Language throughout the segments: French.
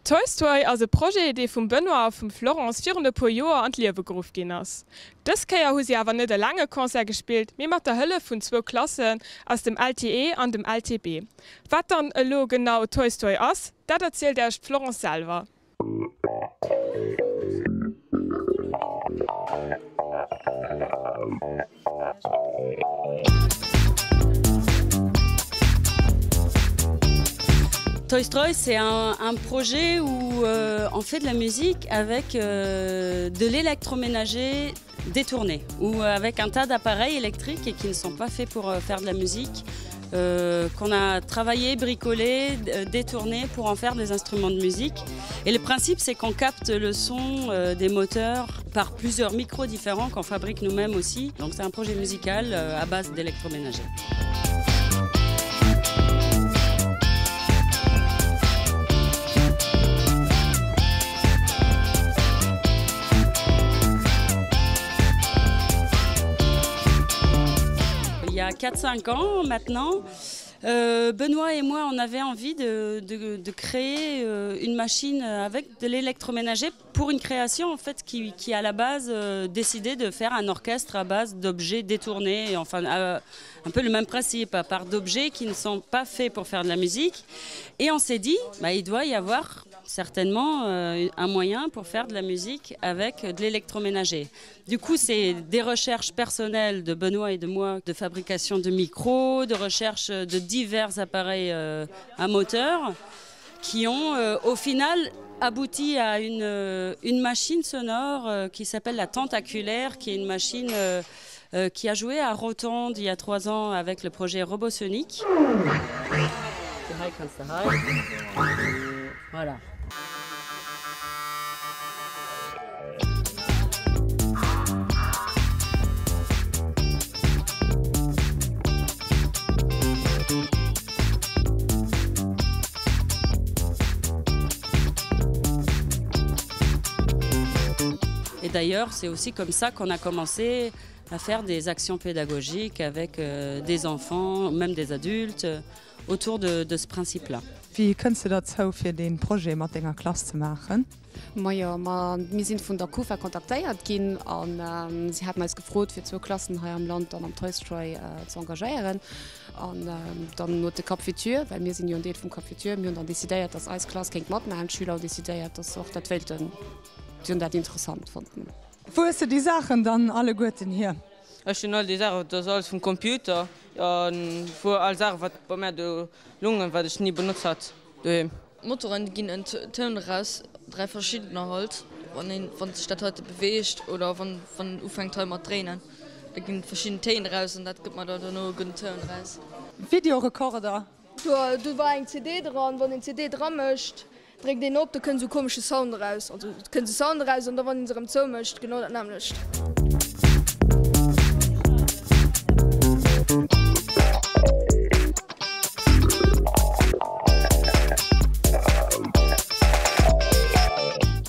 Toy Story as e Projektidee vum Benoit vum Florence virne po Joer an Liebegrouf gin ass. Dës Käier hu sie awer net de lange Konzer gespielt, mé mat der Hëlle vun 2 Klassen aus dem LTE an dem LTB. Wat dann lo genau Toy Story ass, dat erzielt ercht Florence selber. Toy Story, c'est un projet où on fait de la musique avec de l'électroménager détourné ou avec un tas d'appareils électriques et qui ne sont pas faits pour faire de la musique, qu'on a travaillé, bricolé, détourné pour en faire des instruments de musique. Et le principe, c'est qu'on capte le son des moteurs par plusieurs micros différents qu'on fabrique nous-mêmes aussi. Donc c'est un projet musical à base d'électroménager. Il y a 4-5 ans maintenant, Benoît et moi, on avait envie de créer une machine avec de l'électroménager pour une création en fait, qui à la base décidait de faire un orchestre à base d'objets détournés, enfin un peu le même principe, à part d'objets qui ne sont pas faits pour faire de la musique. Et on s'est dit, il doit y avoir certainement un moyen pour faire de la musique avec de l'électroménager. Du coup, c'est des recherches personnelles de Benoît et de moi, de fabrication de micros, de recherche de divers appareils à moteur, qui ont au final abouti à une machine sonore qui s'appelle la Tentaculaire, qui est une machine qui a joué à Rotonde il y a 3 ans avec le projet Robosonic. Voilà. Et d'ailleurs, c'est aussi comme ça qu'on a commencé à faire des actions pédagogiques avec des enfants, même des adultes, autour de ce principe-là. Wie kannst du dazu für den Projekt mit deiner Klasse zu machen? Wir sind von der KUFA kontaktiert gin an sie hat meist gefrot fir 2 Klassen hier am Land an am Toy Story zu engagieren an dann not de Kapitur, weil mir sind jo Deel vum Kapitur mir dann desideiert das Eisklasse kenint mat ein Schüler desideiert das auch dat Welten dat interessant fanden. Wo ist die Sachen dann alle Guten hier? all die Sachen, das alles vom Computer wo all Sachen wat bei mir de Lungen wat ich nie benutzt hat. Motoren gehen in Tönen raus, 3 verschiedene Holz, von der Stadt heute bewegt oder von Ufang mal drehen. Da gehen verschiedene Tönen raus und das gibt man da nur guten Tönen raus. Videorekorder. Du war ein CD dran, wenn ein CD dran möchte, trägt den ab, da können so komische Sound raus. Also können sie Sound raus und da wenn unserem Zoo möchte, genau das nämlich.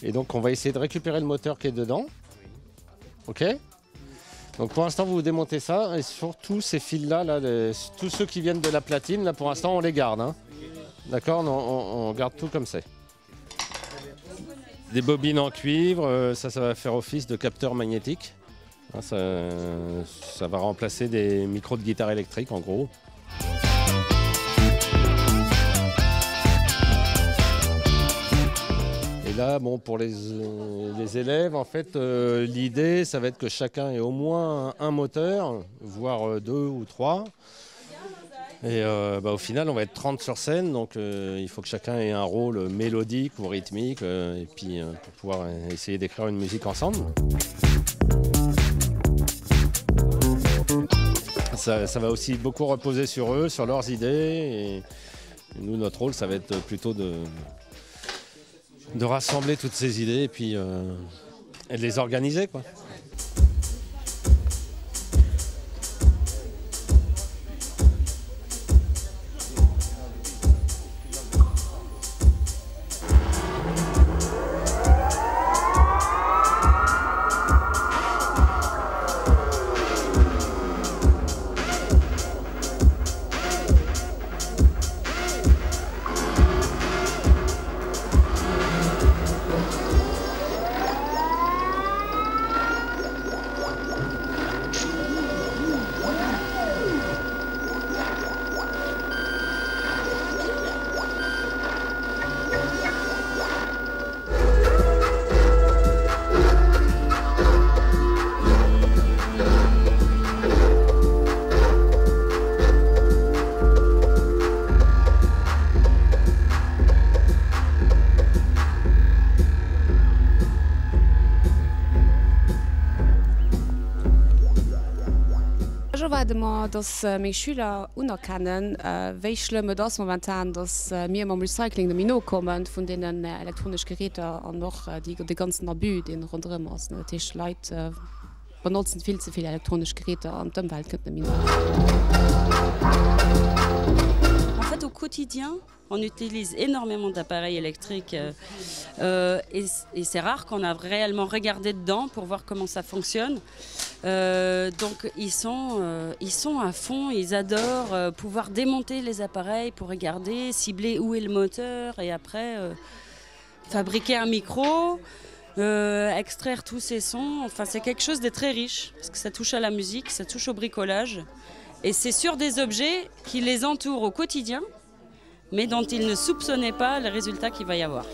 Et donc on va essayer de récupérer le moteur qui est dedans. Ok. Donc pour l'instant vous démontez ça et surtout ces fils là, tous ceux qui viennent de la platine, là pour l'instant on les garde. Hein. D'accord, on garde tout comme c'est. Des bobines en cuivre, ça va faire office de capteur magnétique. Ça va remplacer des micros de guitare électrique en gros. Et là, bon, pour les élèves, en fait, l'idée, ça va être que chacun ait au moins un moteur, voire 2 ou 3. Et au final, on va être 30 sur scène, donc il faut que chacun ait un rôle mélodique ou rythmique, et puis pour pouvoir essayer d'écrire une musique ensemble. Ça va aussi beaucoup reposer sur eux, sur leurs idées. Et nous, notre rôle, ça va être plutôt de rassembler toutes ces idées et puis et de les organiser, quoi. immer, dass meine Schüler unerkennen, wie schlimm das momentan, dass wir im Recycling de Mino kommen von denen elektronischen Geräten und noch die ganzen Abü, den rundherum ist. Natürlich Leute benutzen viel zu viele elektronische Geräte und dann Welt gibt Mino. En fait, au quotidien, on utilise énormément d'appareils électriques et c'est rare qu'on a réellement regardé dedans pour voir comment ça fonctionne. Donc ils sont à fond, ils adorent pouvoir démonter les appareils pour regarder, cibler où est le moteur et après fabriquer un micro, extraire tous ces sons. Enfin, c'est quelque chose de très riche parce que ça touche à la musique, ça touche au bricolage et c'est sur des objets qui les entourent au quotidien mais dont ils ne soupçonnaient pas les résultats qu'il va y avoir.